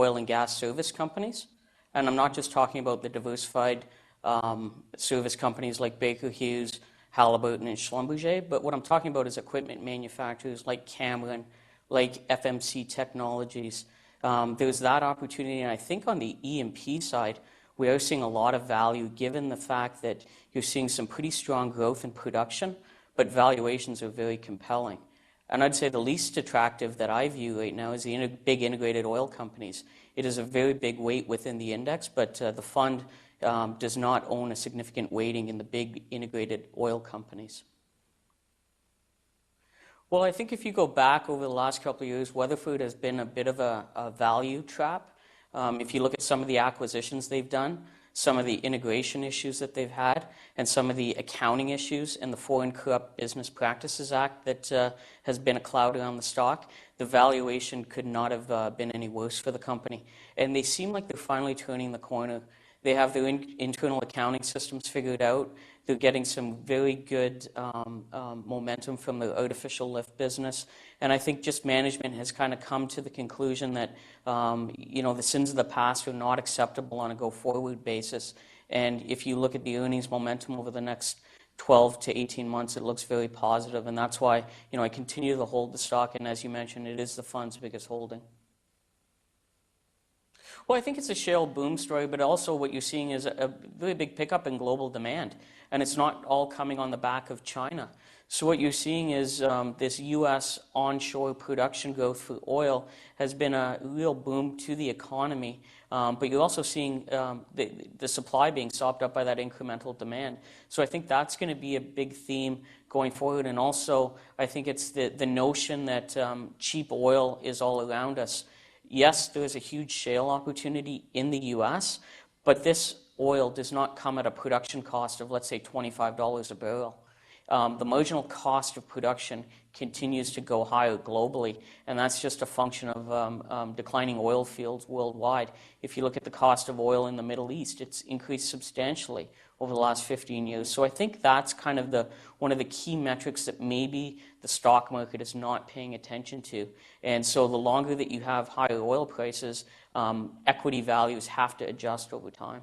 oil and gas service companies. And I'm not just talking about the diversified service companies like Baker Hughes, Halliburton, and Schlumberger, but what I'm talking about is equipment manufacturers like Cameron, like FMC Technologies. There's that opportunity, and I think on the E&P side, we are seeing a lot of value given the fact that you're seeing some pretty strong growth in production, but valuations are very compelling. And I'd say the least attractive that I view right now is the big integrated oil companies. It is a very big weight within the index, but the fund does not own a significant weighting in the big integrated oil companies. Well, I think if you go back over the last couple of years, Weatherford has been a bit of a value trap. If you look at some of the acquisitions they've done, some of the integration issues that they've had, and some of the accounting issues in the Foreign Corrupt Business Practices Act that has been a cloud around the stock, the valuation could not have been any worse for the company. And they seem like they're finally turning the corner. They have their internal accounting systems figured out. They're getting some very good momentum from the artificial lift business. And I think just management has kind of come to the conclusion that the sins of the past are not acceptable on a go-forward basis. And if you look at the earnings momentum over the next 12 to 18 months, it looks very positive. And that's why I continue to hold the stock. And as you mentioned, it is the fund's biggest holding. Well, I think it's a shale boom story, but also what you're seeing is a really big pickup in global demand. And it's not all coming on the back of China. So what you're seeing is this U.S. onshore production growth for oil has been a real boom to the economy. But you're also seeing the supply being sopped up by that incremental demand. So I think that's going to be a big theme going forward. And also, I think it's the notion that cheap oil is all around us. Yes, there is a huge shale opportunity in the U.S., but this oil does not come at a production cost of, let's say, $25 a barrel. The marginal cost of production continues to go higher globally, and that's just a function of declining oil fields worldwide. If you look at the cost of oil in the Middle East, it's increased substantially over the last 15 years. So I think that's kind of one of the key metrics that maybe the stock market is not paying attention to. And so the longer that you have higher oil prices, equity values have to adjust over time.